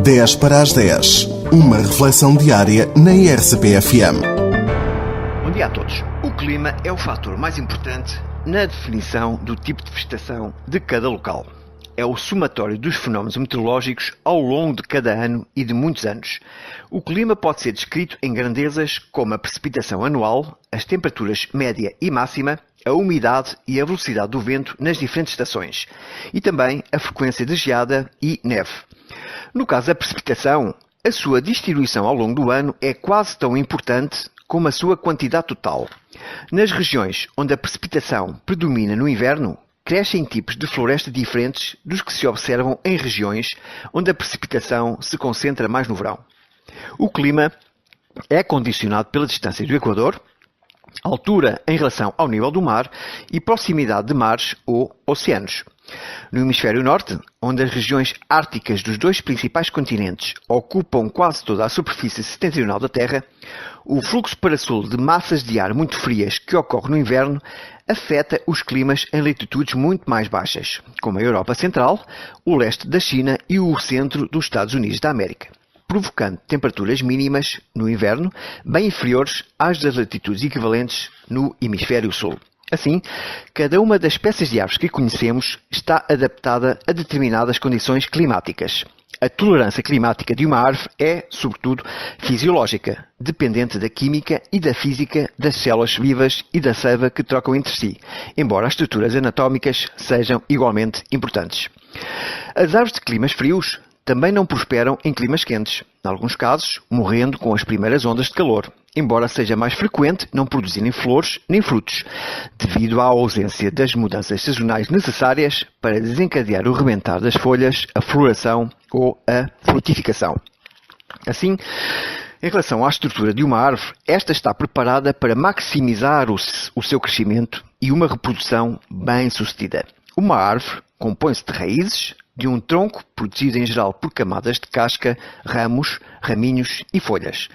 10 para as 10. Uma reflexão diária na RCP-FM. Bom dia a todos. O clima é o fator mais importante na definição do tipo de vegetação de cada local. É o somatório dos fenómenos meteorológicos ao longo de cada ano e de muitos anos. O clima pode ser descrito em grandezas como a precipitação anual, as temperaturas média e máxima, a umidade e a velocidade do vento nas diferentes estações, e também a frequência de geada e neve. No caso da precipitação, a sua distribuição ao longo do ano é quase tão importante como a sua quantidade total. Nas regiões onde a precipitação predomina no inverno, crescem tipos de floresta diferentes dos que se observam em regiões onde a precipitação se concentra mais no verão. O clima é condicionado pela distância do Equador, altura em relação ao nível do mar e proximidade de mares ou oceanos. No hemisfério norte, onde as regiões árticas dos dois principais continentes ocupam quase toda a superfície setentrional da Terra, o fluxo para sul de massas de ar muito frias que ocorre no inverno afeta os climas em latitudes muito mais baixas, como a Europa Central, o leste da China e o centro dos Estados Unidos da América, provocando temperaturas mínimas no inverno bem inferiores às das latitudes equivalentes no hemisfério sul. Assim, cada uma das espécies de árvores que conhecemos está adaptada a determinadas condições climáticas. A tolerância climática de uma árvore é, sobretudo, fisiológica, dependente da química e da física das células vivas e da seiva que trocam entre si, embora as estruturas anatómicas sejam igualmente importantes. As árvores de climas frios também não prosperam em climas quentes, em alguns casos morrendo com as primeiras ondas de calor, embora seja mais frequente não produzirem flores nem frutos, devido à ausência das mudanças sazonais necessárias para desencadear o rebentar das folhas, a floração ou a frutificação. Assim, em relação à estrutura de uma árvore, esta está preparada para maximizar o seu crescimento e uma reprodução bem-sucedida. Uma árvore compõe-se de raízes, de um tronco protegido em geral por camadas de casca, ramos, raminhos e folhas.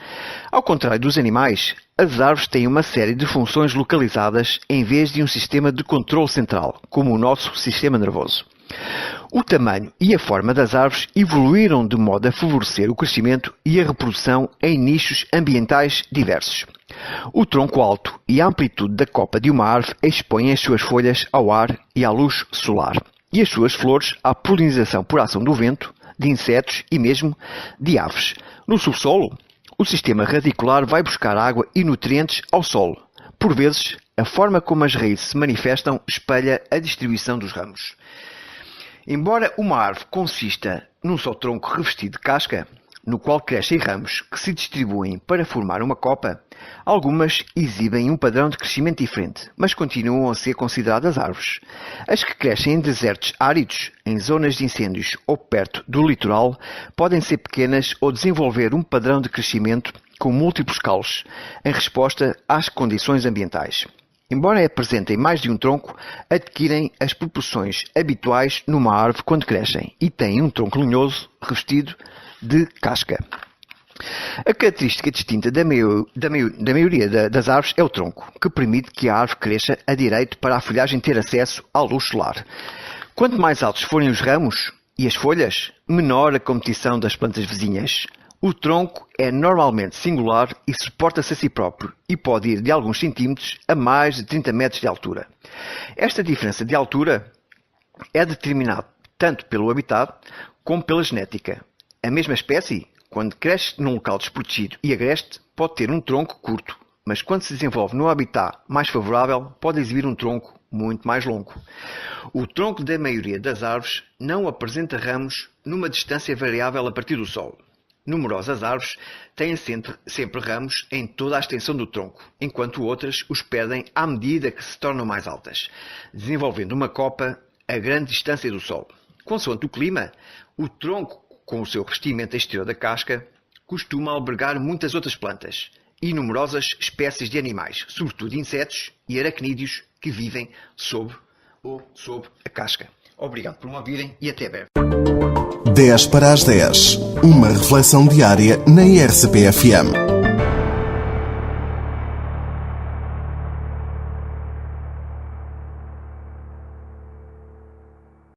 Ao contrário dos animais, as árvores têm uma série de funções localizadas em vez de um sistema de controle central, como o nosso sistema nervoso. O tamanho e a forma das árvores evoluíram de modo a favorecer o crescimento e a reprodução em nichos ambientais diversos. O tronco alto e a amplitude da copa de uma árvore expõem as suas folhas ao ar e à luz solar, e as suas flores à polinização por ação do vento, de insetos e mesmo de aves. No subsolo, o sistema radicular vai buscar água e nutrientes ao solo. Por vezes, a forma como as raízes se manifestam espelha a distribuição dos ramos. Embora uma árvore consista num só tronco revestido de casca, no qual crescem ramos que se distribuem para formar uma copa, algumas exibem um padrão de crescimento diferente, mas continuam a ser consideradas árvores. As que crescem em desertos áridos, em zonas de incêndios ou perto do litoral, podem ser pequenas ou desenvolver um padrão de crescimento com múltiplos caules, em resposta às condições ambientais. Embora apresentem mais de um tronco, adquirem as proporções habituais numa árvore quando crescem e têm um tronco lenhoso revestido de casca. A característica distinta da maioria das árvores é o tronco, que permite que a árvore cresça a direito para a folhagem ter acesso à luz solar. Quanto mais altos forem os ramos e as folhas, menor a competição das plantas vizinhas. O tronco é normalmente singular e suporta-se a si próprio e pode ir de alguns centímetros a mais de 30 metros de altura. Esta diferença de altura é determinada tanto pelo habitat como pela genética. A mesma espécie, quando cresce num local desprotegido e agreste, pode ter um tronco curto, mas quando se desenvolve num habitat mais favorável, pode exibir um tronco muito mais longo. O tronco da maioria das árvores não apresenta ramos numa distância variável a partir do solo. Numerosas árvores têm sempre ramos em toda a extensão do tronco, enquanto outras os perdem à medida que se tornam mais altas, desenvolvendo uma copa a grande distância do solo. Consoante o clima, o tronco, com o seu revestimento exterior da casca, costuma albergar muitas outras plantas e numerosas espécies de animais, sobretudo insetos e aracnídeos que vivem sob a casca. Obrigado por me ouvirem e até breve. 10 para as 10. Uma reflexão diária na RCP-FM.